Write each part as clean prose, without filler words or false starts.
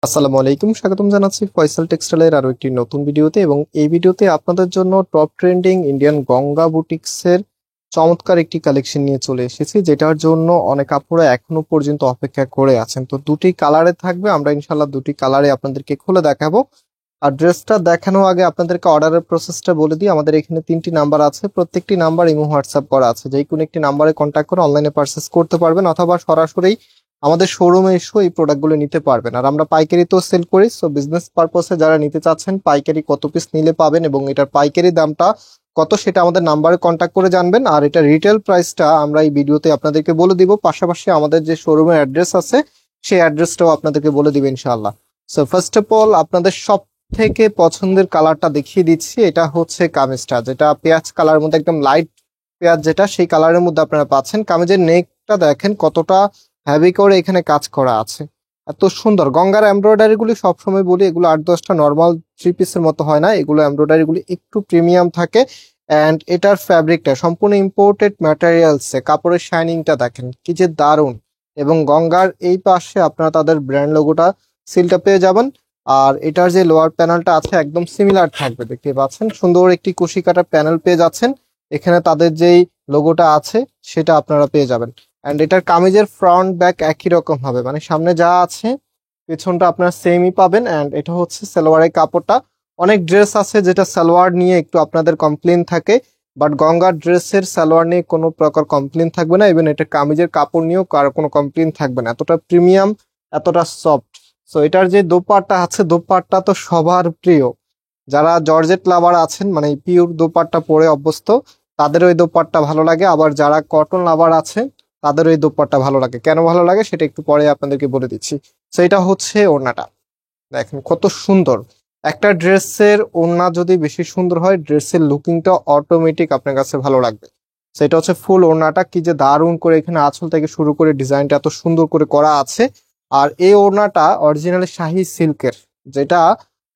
আসসালামু আলাইকুম, স্বাগতম জানাচ্ছি ফয়সাল টেক্সটাইলের আরো একটি নতুন ভিডিওতে। এবং এই ভিডিওতে আপনাদের জন্য টপ ট্রেন্ডিং ইন্ডিয়ান গঙ্গা বুটিক্সের চমৎকার একটি কালেকশন নিয়ে চলে এসেছি, যেটার জন্য অনেক আপুরা এখনো পর্যন্ত অপেক্ষা করে আছেন। তো দুটি কালারে থাকবে, আমরা ইনশাল্লাহ দুটি কালারে আপনাদেরকে খুলে দেখাবো। আর ড্রেসটা দেখানোর আগে আপনাদেরকে অর্ডারের প্রসেসটা বলে দিই। আমাদের এখানে 3টি নাম্বার আছে, প্রত্যেকটি নাম্বার ইমো হোয়াটসঅ্যাপ করা আছে। যে কোনো একটি নাম্বারে কন্ট্যাক্ট করে অনলাইনে পারচেস করতে পারবেন, অথবা সরাসরি আমাদের শোরুমে এসেও এই প্রোডাক্টগুলো নিতে পারবেন। আর আমরা পাইকারিতেও সেল করি, সো বিজনেস পারপসে যারা নিতে চাচ্ছেন পাইকারি কত পিস নিলে পাবেন এবং এটার পাইকারি দামটা কত সেটা আমাদের নাম্বারে কন্ট্যাক্ট করে জানবেন। আর এটা রিটেল প্রাইসটা আমরা এই ভিডিওতে আপনাদেরকে বলে দিব, পাশাপাশি আমাদের যে শোরুমের অ্যাড্রেস আছে সেই অ্যাড্রেসটাও আপনাদেরকে বলে দিব ইনশাআল্লাহ। সো ফার্স্ট অফ অল আপনাদের সব থেকে পছন্দের কালারটা দেখিয়ে দিচ্ছি। এটা হচ্ছে কামিজটা, যেটা পেঁয়াজ কালারের মধ্যে, একদম লাইট পেঁয়াজ যেটা, সেই কালারের মধ্যে আপনারা পাচ্ছেন। কামিজের নেকটা দেখেন কতটা হেভি করে এখানে কাজ করা আছে, এত সুন্দর। গঙ্গার এমব্রয়ডারি গুলি সবসময় বলি এগুলো 8-10টা নর্মাল 3 পিসের মতো হয় না, এগুলো এমব্রয়ডারি গুলি একটু প্রিমিয়াম থাকে। অ্যান্ড এটার ফ্যাব্রিকটা সম্পূর্ণ ইম্পোর্টেড ম্যাটেরিয়ালসে, কাপড়ের শাইনিংটা দেখেন কি যে দারুণ। এবং গঙ্গার এই পাশে আপনারা তাদের ব্র্যান্ড লোগোটা সিলটা পেয়ে যাবেন। আর এটার যে লোয়ার প্যানেলটা আছে একদম সিমিলার থাকবে, দেখতে পাচ্ছেন সুন্দর একটি কুশি কাটার প্যানেল পেয়ে যাচ্ছেন। এখানে তাদের যেই লোগোটা আছে সেটা আপনারা পেয়ে যাবেন। অ্যান্ড এটার কামিজের ফ্রন্ট ব্যাক একই রকম হবে, মানে সামনে যা আছে পেছনটা আপনার সেমই পাবেন। অ্যান্ড এটা হচ্ছে সালোয়ারের কাপড়টা। অনেক ড্রেস আছে যেটা সালোয়ার নিয়ে একটু আপনাদের কমপ্লেন থাকে, বাট গঙ্গার ড্রেসের সালোয়ার নিয়ে কোনো প্রকার কমপ্লেন থাকবে না। ইভেন এটা কামিজের কাপড় নিয়েও কারো কোনো কমপ্লেন থাকবে না, এতটা প্রিমিয়াম, এতটা সফট। সো এটার যে দোপাট্টা আছে, দোপাট্টা তো সবার প্রিয়। যারা জর্জেট লাভার আছেন, মানে পিওর দোপাট্টা পরে অভ্যস্ত, তাদের ওই দোপাট্টা ভালো লাগে। আবার যারা কটন লাভার আছে তাদের ওই দোপাট্টা ভালো লাগে। কেন ভালো লাগে সেটা একটু পরে আপনাদেরকে বলে দিচ্ছি। তো এটা হচ্ছে ওড়নাটা, দেখেন কত সুন্দর। একটা ড্রেসের ওড়না যদি বেশি সুন্দর হয়, ড্রেসের লুকিংটা অটোমেটিক আপনার কাছে ভালো লাগবে। সেটা হচ্ছে ফুল ওড়নাটা কি যে দারুণ করে, এখানে আঁচল থেকে শুরু করে ডিজাইনটা এত সুন্দর করে করা আছে। আর এই ওড়নাটা অরিজিনালি শাহি সিল্কের, যেটা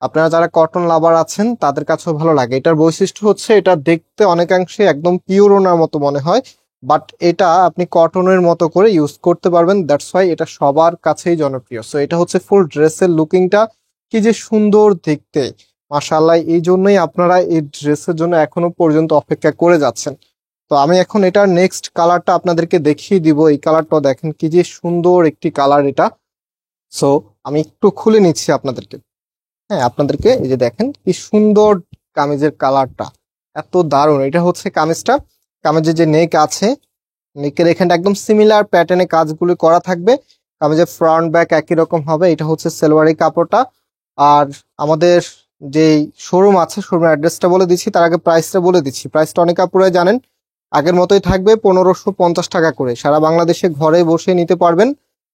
আপনারা যারা কটন লাভার আছেন তাদের কাছেও ভালো লাগে। এটার বৈশিষ্ট্য হচ্ছে এটা দেখতে অনেকাংশে একদম পিওর ওড়নার মতো মনে হয়, বাট এটা আপনি কটনের মতো করে ইউজ করতে পারবেন। দ্যাটস ওয়াই এটা সবার কাছেই জনপ্রিয়। সো এটা হচ্ছে ফুল ড্রেসের লুকিংটা কি যে সুন্দর দেখতে, মাশাআল্লাহ। এই জন্যই আপনারা এই ড্রেসের জন্য এখনো পর্যন্ত অপেক্ষা করে যাচ্ছেন। তো আমি এখন এটার নেক্সট কালারটা আপনাদেরকে দেখিয়ে দিব। এই কালারটাও দেখেন কি যে সুন্দর একটি কালার এটা। সো আমি একটু খুলে নিচ্ছি আপনাদেরকে। হ্যাঁ, আপনাদেরকে এই যে দেখেন কি সুন্দর কামিজের কালারটা, এত দারুণ। এটা হচ্ছে কামিজটা। কামিজের যে নেক আছে, নেকের এখানটা একদম সিমিলার প্যাটার্নে কাজগুলো করা থাকবে। কামিজের ফ্রন্ট ব্যাক একই রকম হবে। এটা হচ্ছে সালোয়ারি কাপড়টা। আর আমাদের যে শোরুম আছে, শোরুমের অ্যাড্রেসটা বলে দিচ্ছি, তার আগে প্রাইসটা বলে দিচ্ছি। প্রাইসটা অনেক আপুরাই জানেন, আগের মতোই থাকবে 1550 টাকা করে। সারা বাংলাদেশে ঘরে বসে নিতে পারবেন।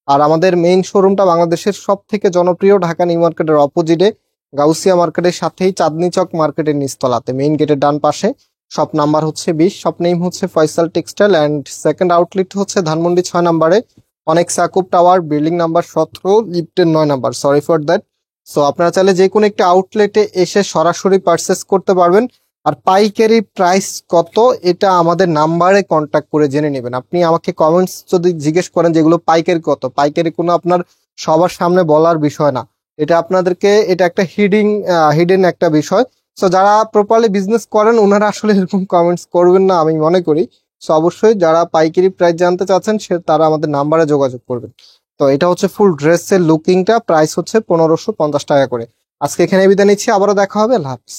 আর আমাদের মেইন শোরুমটা বাংলাদেশের সব থেকে জনপ্রিয় ঢাকা নিউ মার্কেটের অপোজিটে, গাউসিয়া মার্কেটের সাথেই চাঁদনি চক মার্কেটের নিচতলাতে, মেইন গেটের ডান পাশে। শপ নাম্বার হচ্ছে 20, শপ নেম হচ্ছে Faisal textile. And second outlet হচ্ছে ধানমন্ডি 6 নাম্বারে, অনেক সাকুব টাওয়ার, বিল্ডিং নাম্বার 17, লিফটের 9 number, sorry for that. So আপনারা চাইলে যে কোনো একটা আউটলেটে এসে সরাসরি পারচেস করতে পারবেন। আর পাইকারি প্রাইস কত এটা আমাদের নাম্বারে কন্ট্যাক্ট করে জেনে নেবেন। আপনি আমাকে কমেন্টস যদি জিজ্ঞেস করেন যেগুলো পাইকারি কত, পাইকারি কোনো আপনার সবার সামনে বলার বিষয় না। এটা আপনাদেরকে, এটা একটা হিডেন একটা বিষয়। সো যারা প্রপারলি বিজনেস করেন ওনারা আসলে এরকম কমেন্টস করবেন না আমি মনে করি। সো অবশ্যই যারা পাইকারি প্রাইস জানতে চাচ্ছেন তারা আমাদের নাম্বারে যোগাযোগ করবেন। তো এটা হচ্ছে ফুল ড্রেসের লুকিংটা, প্রাইস হচ্ছে 1550 টাকা করে। আজকে এখানে বিদায় নিচ্ছি, আবারও দেখা হবে, আল্লাহ হাফিজ।